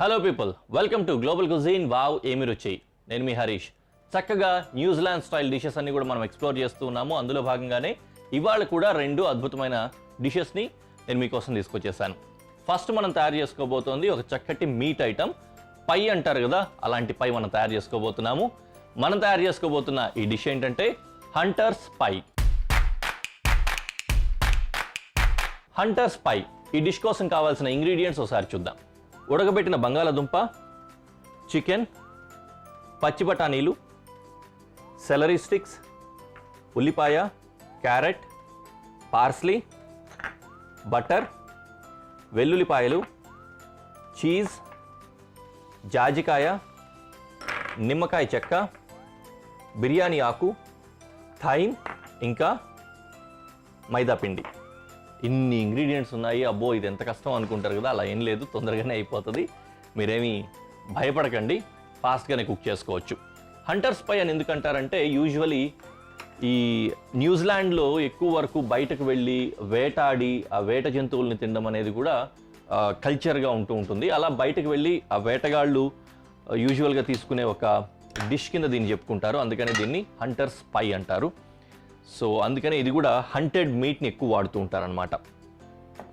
Hello people, welcome to global cuisine. Wow ఏమి రుచి. నేను మీ హరీష్. చక్కగా న్యూజిలాండ్ స్టైల్ డిషెస్ అన్ని కూడా మనం ఎక్స్ప్లోర్ చేస్తూ ఉన్నాము. అందులో భాగంగానే ఇవాళ కూడా రెండు అద్భుతమైన డిషెస్ని నేను మీకోసం తీసుకొచ్చేసాను. ఫస్ట్ మనం తయారు చేసుకోబోతోంది ఒక చక్కటి మీట్ ఐటమ్, పై అంటారు కదా, అలాంటి పై మనం తయారు చేసుకోబోతున్నాము. మనం తయారు చేసుకోబోతున్న ఈ డిష్ ఏంటంటే హంటర్స్ పై. హంటర్స్ పై ఈ డిష్ కోసం కావాల్సిన ఇంగ్రీడియంట్స్ ఒకసారి చూద్దాం. ఉడకబెట్టిన బంగాళాదుంప, చికెన్, పచ్చి బఠానీలు, సెలరీ స్టిక్స్, ఉల్లిపాయ, క్యారెట్, పార్స్లీ, బటర్, వెల్లుల్లిపాయలు, చీజ్, జాజికాయ, నిమ్మకాయ చెక్క, బిర్యానీ ఆకు, థైమ్, ఇంకా మైదాపిండి. ఇన్ని ఇంగ్రీడియంట్స్ ఉన్నాయి. అబ్బో ఇది ఎంత కష్టం అనుకుంటారు కదా, అలా ఏం లేదు, తొందరగానే అయిపోతుంది. మీరేమీ భయపడకండి, ఫాస్ట్గానే కుక్ చేసుకోవచ్చు. హంటర్స్ పై అని ఎందుకంటారంటే యూజువలీ ఈ న్యూజిలాండ్లో ఎక్కువ వరకు బయటకు వెళ్ళి వేటాడి ఆ వేట జంతువుల్ని తినడం అనేది కూడా కల్చర్గా ఉంటుంది. అలా బయటకు వెళ్ళి ఆ వేటగాళ్ళు యూజువల్గా తీసుకునే ఒక డిష్ కింద దీన్ని చెప్పుకుంటారు. అందుకని దీన్ని హంటర్స్ పై అంటారు. సో అందుకనే ఇది కూడా హంటెడ్ మీట్ని ఎక్కువ వాడుతూ ఉంటారనమాట.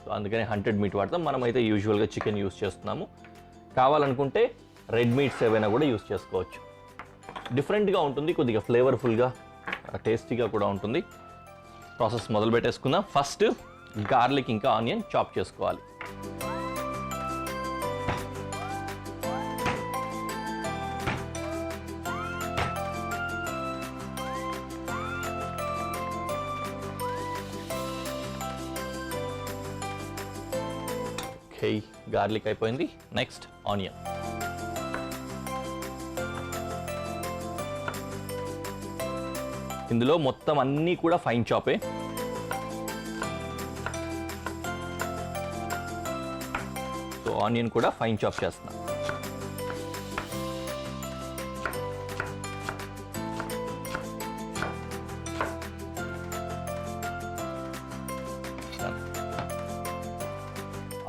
సో అందుకనే హంటెడ్ మీట్ వాడతాం. మనమైతే యూజువల్గా చికెన్ యూస్ చేస్తున్నాము. కావాలనుకుంటే రెడ్ మీట్స్ ఏవైనా కూడా యూస్ చేసుకోవచ్చు. డిఫరెంట్గా ఉంటుంది, కొద్దిగా ఫ్లేవర్ఫుల్గా, టేస్టీగా కూడా ఉంటుంది. ప్రాసెస్ మొదలు పెట్టేసుకుందాం. ఫస్ట్ గార్లిక్ ఇంకా ఆనియన్ చాప్ చేసుకోవాలి. గార్లిక్ అయిపోయింది. Next onion. ఇందులో మొత్తం అన్నీ కూడా ఫైన్ చాపే. సో ఆనియన్ కూడా ఫైన్ చాప్ చేస్తున్నాం.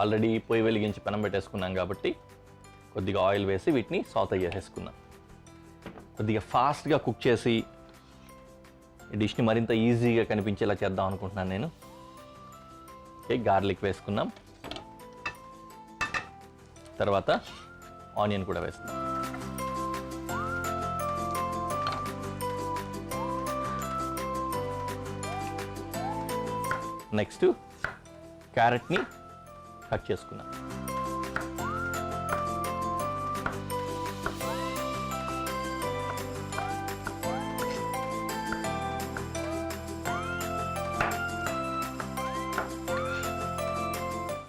ఆల్రెడీ పొయ్యి వెలిగించి పెనం పెట్టేసుకున్నాం కాబట్టి కొద్దిగా ఆయిల్ వేసి వీటిని సాటే చేసేసుకున్నాం. కొద్దిగా ఫాస్ట్గా కుక్ చేసి ఈ డిష్ని మరింత ఈజీగా కనిపించేలా చేద్దాం అనుకుంటున్నాను నేను. ఓకే, గార్లిక్ వేసుకున్నాం. తర్వాత ఆనియన్ కూడా వేస్తున్నాం. నెక్స్ట్ క్యారెట్ని కట్ చేసుకున్నాం.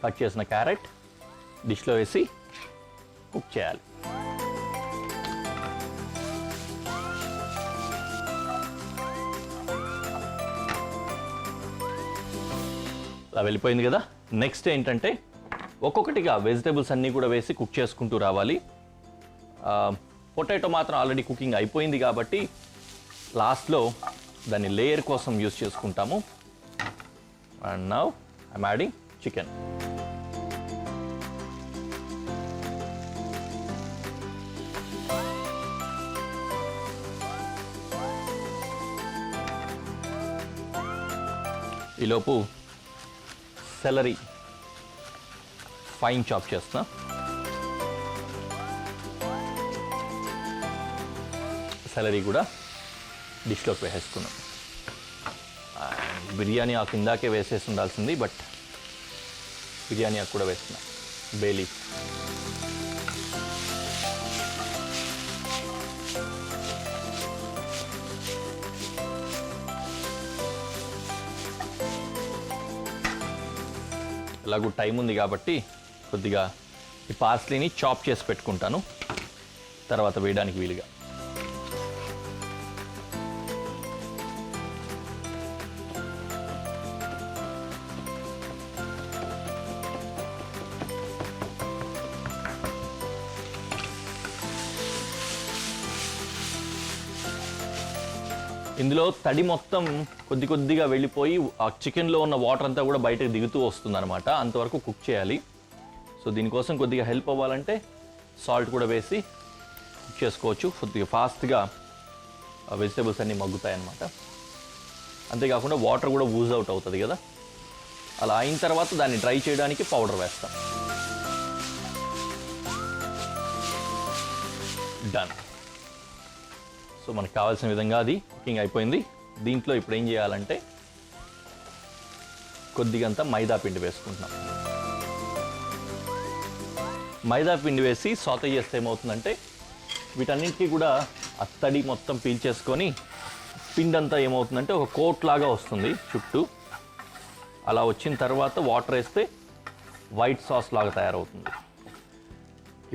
కట్ చేసిన క్యారెట్ డిష్లో వేసి కుక్ చేయాలి. అలా వెళ్ళిపోయింది కదా. నెక్స్ట్ ఏంటంటే ఒక్కొక్కటిగా వెజిటేబుల్స్ అన్నీ కూడా వేసి కుక్ చేసుకుంటూ రావాలి. పొటాటో మాత్రం ఆల్రెడీ కుకింగ్ అయిపోయింది కాబట్టి లాస్ట్లో దాన్ని లేయర్ కోసం యూస్ చేసుకుంటాము. And now I'm adding chicken. ఈలోపు సెలరీ ఫైన్ చాప్ చేస్తున్నా. సెలరీ కూడా డిష్లోకి వేసేసుకున్నాం. బిర్యానీ ఆకు ఇందాకే వేసేసి ఉండాల్సింది, బట్ బిర్యానీ ఆకు కూడా వేస్తున్నా. బే లీఫ్, ఎలాగూ టైం ఉంది కాబట్టి కొద్దిగా ఈ పార్స్లీని చాప్ చేసి పెట్టుకుంటాను, తర్వాత వేయడానికి వీలుగా. ఇందులో తడి మొత్తం కొద్ది కొద్దిగా వెళ్ళిపోయి ఆ చికెన్లో ఉన్న వాటర్ అంతా కూడా బయటకు దిగుతూ వస్తుందన్నమాట. అంతవరకు కుక్ చేయాలి. సో దీనికోసం కొద్దిగా హెల్ప్ అవ్వాలంటే సాల్ట్ కూడా వేసి కుక్ చేసుకోవచ్చు. కొద్దిగా ఫాస్ట్గా వెజిటేబుల్స్ అన్నీ మగ్గుతాయి అన్నమాట. అంతేకాకుండా వాటర్ కూడా ఊజ్ అవుట్ అవుతుంది కదా. అలా అయిన తర్వాత దాన్ని డ్రై చేయడానికి పౌడర్ వేస్తాం. డన్. సో మనకు కావాల్సిన విధంగా అది కుకింగ్ అయిపోయింది. దీంట్లో ఇప్పుడు ఏం చేయాలంటే కొద్దిగంత మైదా పిండి వేసుకుంటున్నాం. మైదా పిండి వేసి సాతే చేస్తే ఏమవుతుందంటే వీటన్నింటికి కూడా అత్తడి మొత్తం పీల్చేసుకొని పిండి అంతా ఏమవుతుందంటే ఒక కోట్ లాగా వస్తుంది చుట్టూ. అలా వచ్చిన తర్వాత వాటర్ వేస్తే వైట్ సాస్ లాగా తయారవుతుంది.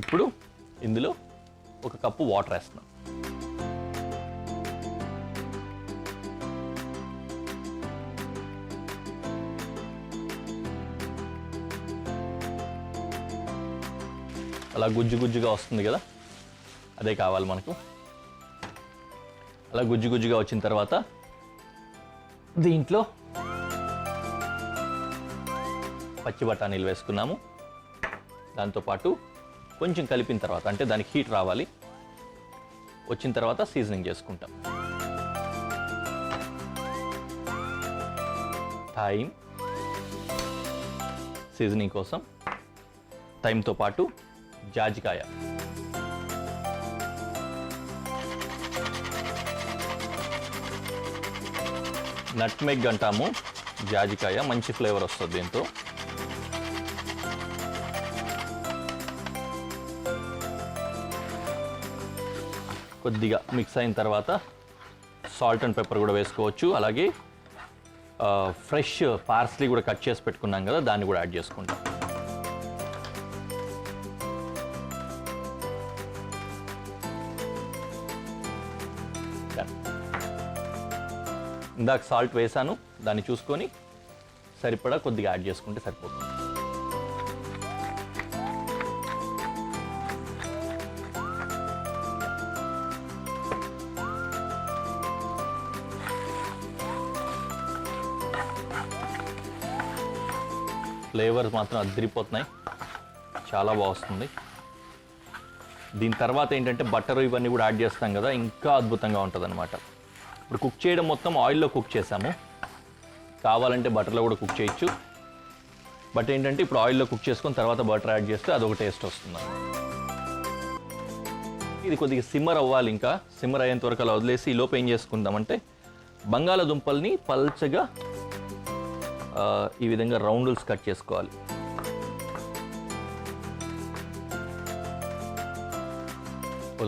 ఇప్పుడు ఇందులో 1 కప్పు వాటర్ వేస్తున్నాం. అలా గుజ్జుగా వస్తుంది కదా, అదే కావాలి మనకు. అలా గుజ్జుగా వచ్చిన తర్వాత దీంట్లో పచ్చి బఠానీలు వేసుకున్నాము. దాంతోపాటు కొంచెం కలిపిన తర్వాత, అంటే దానికి హీట్ రావాలి, వచ్చిన తర్వాత సీజనింగ్ చేసుకుంటాం. థైమ్ సీజనింగ్ కోసం, థైమ్తో పాటు జాజికాయ, నట్మెగ్ అంటాము. జాజికాయ మంచి ఫ్లేవర్ వస్తుంది దీంతో. కొద్దిగా మిక్స్ అయిన తర్వాత సాల్ట్ అండ్ పెప్పర్ కూడా వేసుకోవచ్చు. అలాగే ఫ్రెష్ పార్స్లీ కూడా కట్ చేసి పెట్టుకున్నాం కదా, దాన్ని కూడా యాడ్ చేసుకుంటాం. ఇందాక సాల్ట్ వేసాను, దాన్ని చూసుకొని సరిపడా కొద్దిగా యాడ్ చేసుకుంటే సరిపోతుంది. ఫ్లేవర్స్ మాత్రం అదిరిపోతున్నాయి, చాలా బాగా వస్తుంది. దీని తర్వాత ఏంటంటే బటర్ ఇవన్నీ కూడా యాడ్ చేస్తాం కదా, ఇంకా అద్భుతంగా ఉంటుంది అన్నమాట. ఇప్పుడు కుక్ చేయడం మొత్తం ఆయిల్లో కుక్ చేసాము, కావాలంటే బటర్లో కూడా కుక్ చేయొచ్చు. బట్ ఏంటంటే ఇప్పుడు ఆయిల్లో కుక్ చేసుకొని తర్వాత బటర్ యాడ్ చేస్తే అదొక టేస్ట్ వస్తుంది. ఇది కొద్దిగా సిమ్మర్ అవ్వాలి, ఇంకా సిమ్మర్ అయ్యేంత వరకు అలా వదిలేసి ఈ లోపు ఏం చేసుకుందామంటే బంగాళాదుంపల్ని పల్చగా ఈ విధంగా రౌండ్స్ కట్ చేసుకోవాలి.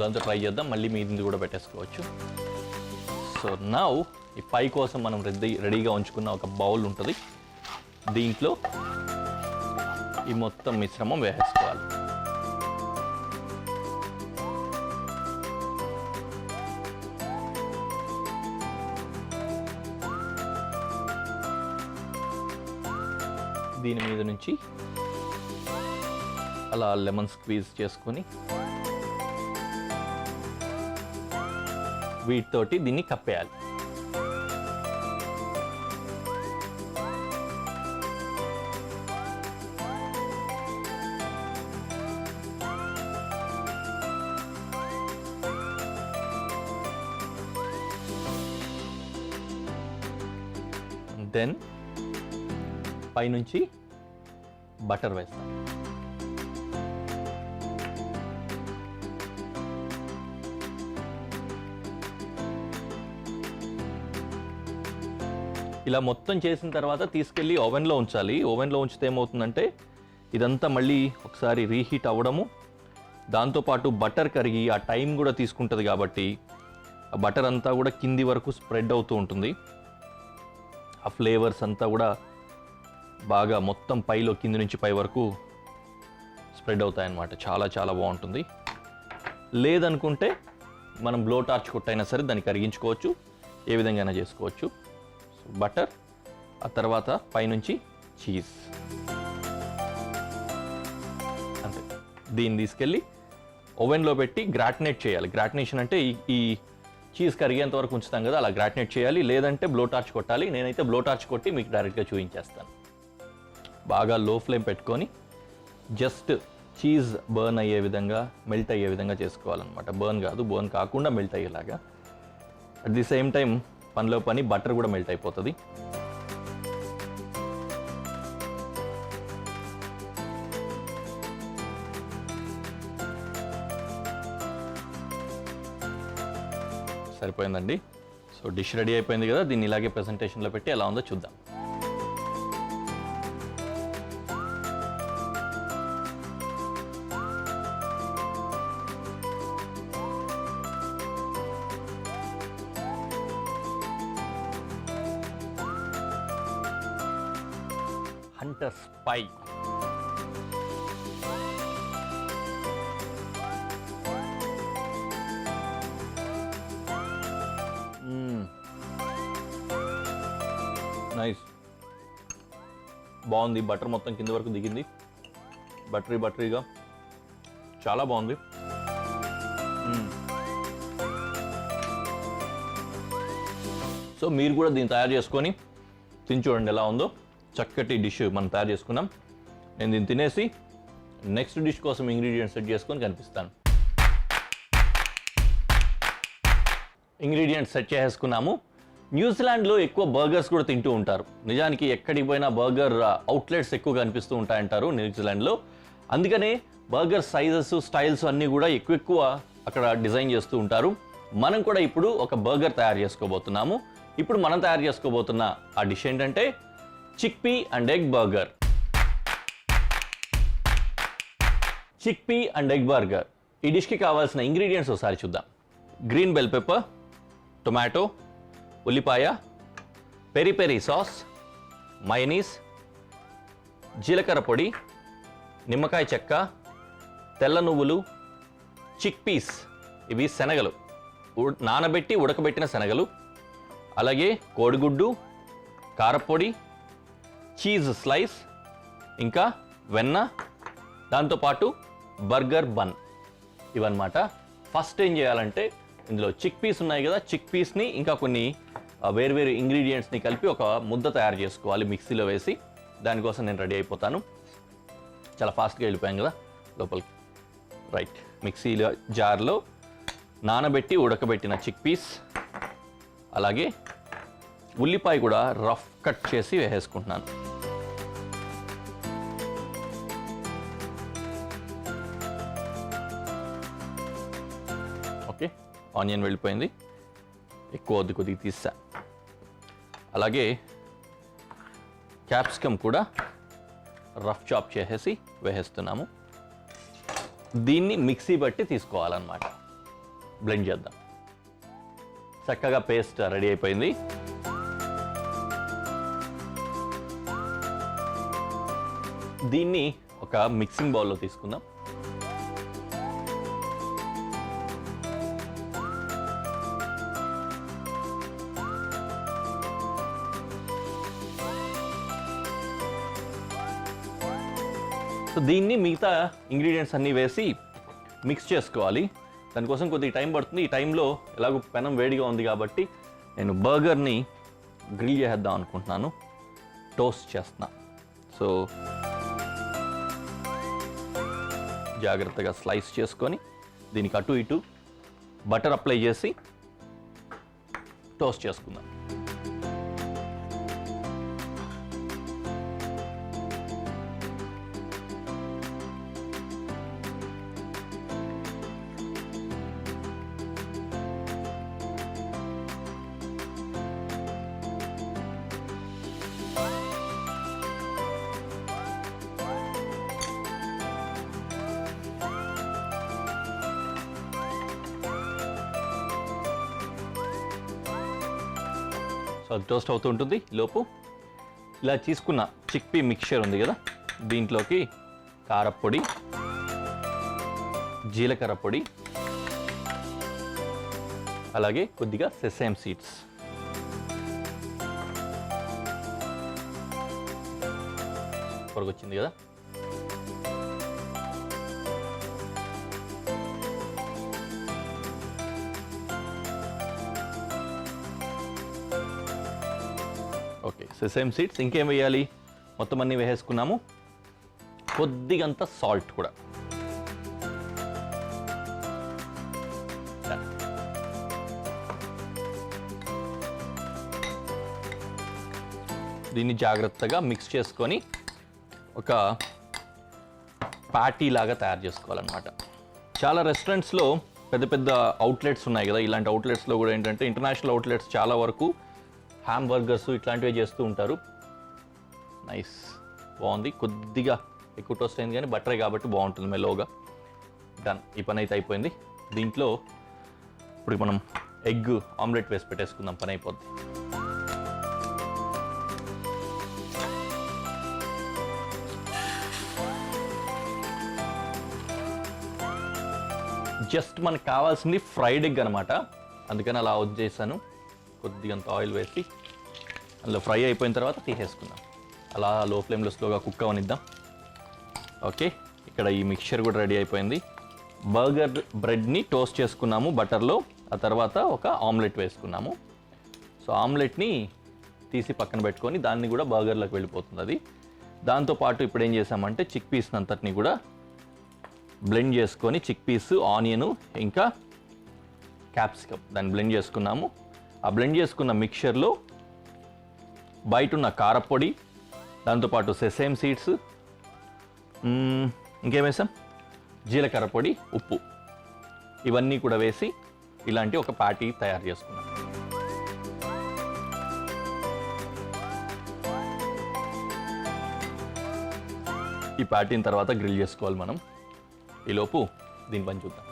దాంతో ట్రై చేద్దాం, మళ్ళీ మీది కూడా పెట్టేసుకోవచ్చు. సో నౌ ఈ పై కోసం మనం రెడీగా ఉంచుకున్న ఒక బౌల్ ఉంటుంది, దీంట్లో ఈ మొత్తం మిశ్రమం వేసేసుకోవాలి. దీని మీద నుంచి అలా లెమన్ స్క్వీజ్ చేసుకొని వీటితోటి దీన్ని కప్పేయాలి. దెన్ పైనుంచి బటర్ వేస్తాం. ఇలా మొత్తం చేసిన తర్వాత తీసుకెళ్ళి ఓవెన్లో ఉంచాలి. ఓవెన్లో ఉంచితే ఏమవుతుందంటే ఇదంతా మళ్ళీ ఒకసారి రీహీట్ అవ్వడము, దాంతోపాటు బటర్ కరిగి ఆ టైం కూడా తీసుకుంటుంది కాబట్టి ఆ బటర్ అంతా కూడా కింది వరకు స్ప్రెడ్ అవుతూ ఉంటుంది. ఆ ఫ్లేవర్స్ అంతా కూడా బాగా మొత్తం పైలో కింది నుంచి పై వరకు స్ప్రెడ్ అవుతాయన్నమాట. చాలా చాలా బాగుంటుంది. లేదనుకుంటే మనం బ్లో టార్చ్ కొట్టైనా సరే దాన్ని కరిగించుకోవచ్చు, ఏ విధంగా అయినా చేసుకోవచ్చు. బటర్, ఆ తర్వాత పైనుంచి చీజ్, అంతే. దీన్ని తీసుకెళ్ళి ఓవెన్లో పెట్టి గ్రాటినేట్ చేయాలి. గ్రాటినేషన్ అంటే ఈ చీజ్ కరిగేంత వరకు ఉంచుతాం కదా, అలా గ్రాటినేట్ చేయాలి. లేదంటే బ్లో టార్చ్ కొట్టాలి. నేనైతే బ్లో టార్చ్ కొట్టి మీకు డైరెక్ట్గా చూపించేస్తాను. బాగా లో ఫ్లేమ్ పెట్టుకొని జస్ట్ చీజ్ బర్న్ అయ్యే విధంగా, మెల్ట్ అయ్యే విధంగా చేసుకోవాలన్నమాట. బర్న్ కాదు, బర్న్ కాకుండా మెల్ట్ అయ్యేలాగా. అట్ ది సేమ్ టైం పనిలో పని బటర్ కూడా మెల్ట్ అయిపోతుంది. సరిపోయిందండి. సో డిష్ రెడీ అయిపోయింది కదా, దీన్ని ఇలాగే ప్రెజెంటేషన్లో పెట్టి ఎలా ఉందో చూద్దాం. హంటర్స్ పై. నైస్, బాగుంది. బటర్ మొత్తం కింద వరకు దిగింది, బటరీగా చాలా బాగుంది. సో మీరు కూడా దీన్ని తయారు చేసుకొని తిని చూడండి ఎలా ఉందో. చక్కటి డిష్ మనం తయారు చేసుకున్నాం. నేను దీన్ని తినేసి నెక్స్ట్ డిష్ కోసం ఇంగ్రీడియంట్స్ సెట్ చేసుకొని కనిపిస్తాను. ఇంగ్రీడియంట్స్ సెట్ చేసుకున్నాము. న్యూజిలాండ్లో ఎక్కువ బర్గర్స్ కూడా తింటూ ఉంటారు. నిజానికి ఎక్కడికి పోయినా బర్గర్ అవుట్లెట్స్ ఎక్కువ కనిపిస్తూ ఉంటాయంటారు న్యూజిలాండ్లో. అందుకనే బర్గర్ సైజెస్, స్టైల్స్ అన్నీ కూడా ఎక్కువ అక్కడ డిజైన్ చేస్తూ ఉంటారు. మనం కూడా ఇప్పుడు ఒక బర్గర్ తయారు చేసుకోబోతున్నాము. ఇప్పుడు మనం తయారు చేసుకోబోతున్న ఆ డిష్ ఏంటంటే chickpea and egg burger. Chickpea and egg burger. ఈ డిష్కి కావాల్సిన ఇంగ్రీడియంట్స్ ఒకసారి చూద్దాం. గ్రీన్ బెల్ పెప్పర్, టొమాటో, ఉల్లిపాయ, పెరి పెరి సాస్, మయోనీస్, జీలకర్ర పొడి, నిమ్మకాయ చెక్క, తెల్ల నువ్వులు, చిక్ పీస్, ఇవి శనగలు, నానబెట్టి ఉడకబెట్టిన శనగలు, అలాగే కోడిగుడ్డు, కారపొడి, చీజ్ స్లైస్, ఇంకా వెన్న, దాంతోపాటు బర్గర్ బన్. ఇవన్నమాట. ఫస్ట్ ఏం చేయాలంటే ఇందులో చిక్ పీస్ ఉన్నాయి కదా, చిక్ పీస్ని ఇంకా కొన్ని వేరు ఇంగ్రీడియంట్స్ని కలిపి ఒక ముద్ద తయారు చేసుకోవాలి మిక్సీలో వేసి. దానికోసం నేను రెడీ అయిపోతాను. చాలా ఫాస్ట్గా వెళ్ళిపోయాం కదా లోపలికి. రైట్, మిక్సీలో జార్లో నానబెట్టి ఉడకబెట్టిన చిక్ పీస్, అలాగే ఉల్లిపాయ కూడా రఫ్ కట్ చేసి వేసేసుకుంటున్నాను. ఓకే, ఆనియన్ వెళ్ళిపోయింది, ఎక్కువ కొద్దిగా తీసా. అలాగే క్యాప్సికమ్ కూడా రఫ్ చాప్ చేసేసి వేసేస్తున్నాము. దీన్ని మిక్సీ బట్టి తీసుకోవాలన్నమాట. బ్లెండ్ చేద్దాం. చక్కగా పేస్ట్ రెడీ అయిపోయింది. దీన్ని ఒక మిక్సింగ్ బౌల్లో తీసుకుందాం. సో దీన్ని మిగతా ఇంగ్రీడియంట్స్ అన్నీ వేసి మిక్స్ చేసుకోవాలి. దానికోసం కొద్దిగా టైం పడుతుంది. ఈ టైంలో ఎలాగో పెనం వేడిగా ఉంది కాబట్టి నేను బర్గర్ని గ్రిల్ చేద్దాం అనుకుంటున్నాను. టోస్ట్ చేస్తున్నా. సో జాగ్రత్తగా స్లైస్ చేసుకొని దీనికి అటు ఇటు బటర్ అప్లై చేసి టోస్ట్ చేసుకుందాం. సో అది టోస్ట్ అవుతూ ఉంటుంది. లోపు ఇలా తీసుకున్న చిక్పీ మిక్చర్ ఉంది కదా, దీంట్లోకి కారపొడి, జీలకర్ర పొడి, అలాగే కొద్దిగా సెసేమ్ సీడ్స్, వచ్చింది కదా. Okay, sesame seeds. ఇంకేం వేయాలి? మొత్తం అన్నీ వేసేసుకున్నాము. కొద్దిగంత సాల్ట్ కూడా. దీన్ని జాగ్రత్తగా మిక్స్ చేసుకొని ఒక ప్యాటీ లాగా తయారు చేసుకోవాలన్నమాట. చాలా రెస్టారెంట్స్లో పెద్ద పెద్ద అవుట్లెట్స్ ఉన్నాయి కదా, ఇలాంటి అవుట్లెట్స్లో కూడా ఏంటంటే ఇంటర్నేషనల్ అవుట్లెట్స్ చాలా వరకు హ్యామ్ బర్గర్స్ ఇట్లాంటివి చేస్తూ ఉంటారు. నైస్, బాగుంది. కొద్దిగా ఎక్కువ టోస్ట్ అయింది కానీ బటరే కాబట్టి బాగుంటుంది మెలోగా. డన్, ఈ పని అయితే అయిపోయింది. దీంట్లో ఇప్పుడు మనం ఎగ్ ఆమ్లెట్ వేసి పెట్టేసుకుందాం, పని అయిపోద్ది. జస్ట్ మనకు కావాల్సింది ఫ్రైడ్ ఎగ్ అనమాట, అందుకని అలా చేశాను. కొద్దిగా అంత ఆయిల్ వేసి అందులో ఫ్రై అయిపోయిన తర్వాత తీసేసుకుందాం. అలా లో ఫ్లేమ్లో స్లోగా కుక్ అవనిద్దాం. ఓకే, ఇక్కడ ఈ మిక్చర్ కూడా రెడీ అయిపోయింది. బర్గర్ బ్రెడ్ని టోస్ట్ చేసుకున్నాము బటర్లో, ఆ తర్వాత ఒక ఆమ్లెట్ వేసుకున్నాము. సో ఆమ్లెట్ని తీసి పక్కన పెట్టుకొని దాన్ని కూడా బర్గర్లోకి వెళ్ళిపోతుంది అది. దాంతోపాటు ఇప్పుడు ఏం చేసామంటే చిక్ పీస్ అంతటిని కూడా బ్లెండ్ చేసుకొని, చిక్ పీస్, ఆనియను ఇంకా క్యాప్సికమ్ దాన్ని బ్లెండ్ చేసుకున్నాము. ఆ బ్లెండ్ చేసుకున్న మిక్చర్లో బయట ఉన్న కారపొడి, దాంతోపాటు సెసేమ్ సీడ్స్, ఇంకేం వేసాం, జీలకర్ర పొడి, ఉప్పు, ఇవన్నీ కూడా వేసి ఇలాంటి ఒక ప్యాటీ తయారు చేసుకున్నాం. ఈ ప్యాటీని తర్వాత గ్రిల్ చేసుకోవాలి మనం. ఈలోపు దీని పని చూద్దాం.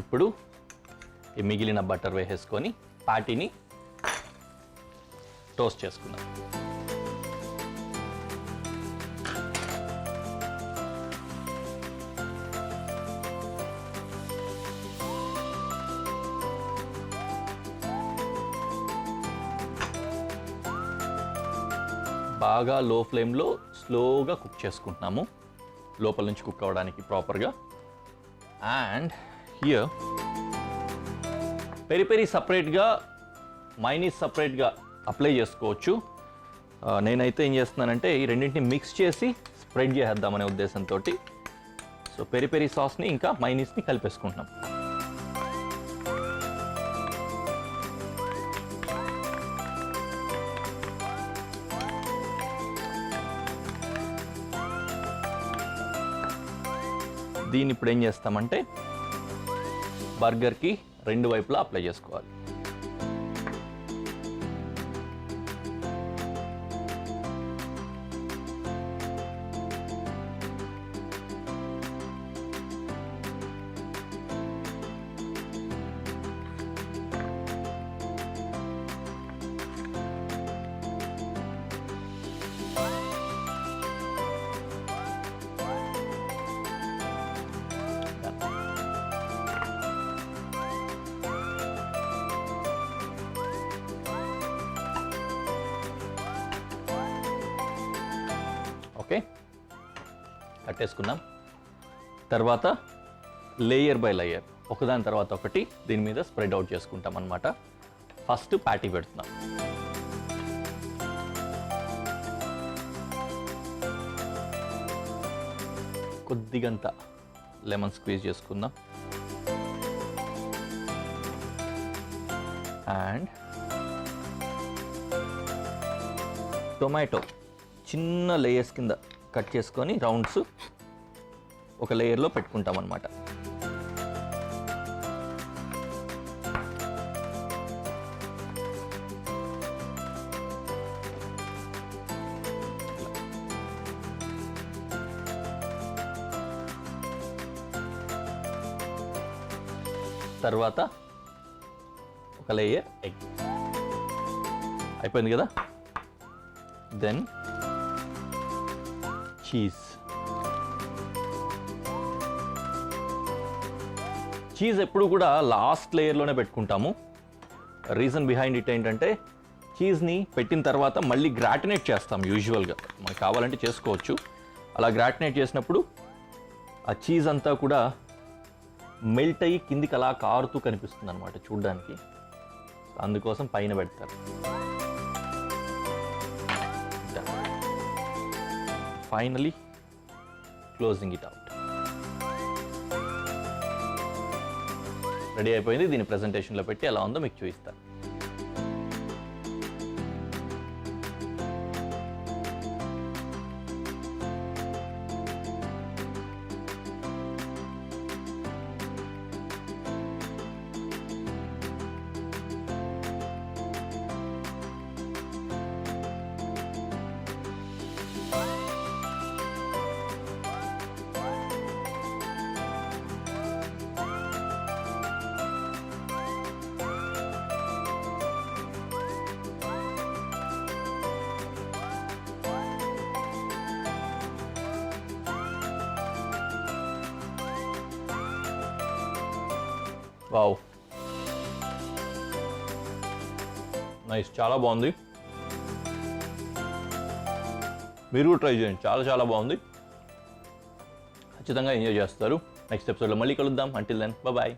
ఇప్పుడు ఈ మిగిలిన బటర్ వేసేసుకొని ప్యాటీని టోస్ట్ చేసుకుందాం. బాగా లో ఫ్లేమ్లో స్లోగా కుక్ చేసుకుంటున్నాము, లోపల నుంచి కుక్ అవ్వడానికి ప్రాపర్గా. అండ్ హియర్ పెరి పెరి సపరేట్గా, మైనీస్ సపరేట్గా అప్లై చేసుకోవచ్చు. నేనైతే ఏం చేస్తున్నానంటే ఈ రెండింటిని మిక్స్ చేసి స్ప్రెడ్ చేద్దామనే ఉద్దేశంతో సో పెరి పెరి సాస్ని ఇంకా మైనీస్ని కలిపేసుకుంటున్నాం. దీన్ని ఇప్పుడు ఏం చేస్తామంటే బర్గర్కి రెండు వైపులా అప్లై చేసుకోవాలి. ఓకే, కట్టేసుకున్నాం. తర్వాత లేయర్ బై లేయర్ ఒకదాని తర్వాత ఒకటి దీని మీద స్ప్రెడ్ అవుట్ చేసుకుంటాం అన్నమాట. ఫస్ట్ ప్యాటీ పెడుతున్నాం. కొద్దిగంత లెమన్ స్క్వీజ్ చేసుకుందాం. అండ్ టొమాటో చిన్న లేయర్స్ కింద కట్ చేసుకొని రౌండ్స్ ఒక లేయర్లో పెట్టుకుంటాం అన్నమాట. తర్వాత ఒక లేయర్ ఎగ్ అయిపోయింది కదా. Then cheese. చీజ్ ఎప్పుడు కూడా లాస్ట్ లేయర్లోనే పెట్టుకుంటాము. రీజన్ బిహైండ్ ఇట్ ఏంటంటే చీజ్ని పెట్టిన తర్వాత మళ్ళీ గ్రాటినేట్ చేస్తాం. యూజువల్గా మనకు కావాలంటే చేసుకోవచ్చు. అలా గ్రాటినేట్ చేసినప్పుడు ఆ చీజ్ అంతా కూడా మెల్ట్ అయ్యి కిందికి అలా కారుతూ కనిపిస్తుంది అనమాట చూడ్డానికి. అందుకోసం పైన పెడతారు. Finally closing it out. Ready అయిపోయింది. దీన్ని ప్రెజెంటేషన్లో పెట్టి ఎలా ఉందో మీకు చూపిస్తాను. వావ్, నైస్, చాలా బాగుంది. మీరు కూడా ట్రై చేయండి, చాలా చాలా బాగుంది. ఖచ్చితంగా ఎంజాయ్ చేస్తారు. నెక్స్ట్ ఎపిసోడ్లో మళ్ళీ కలుద్దాం. Until then bye.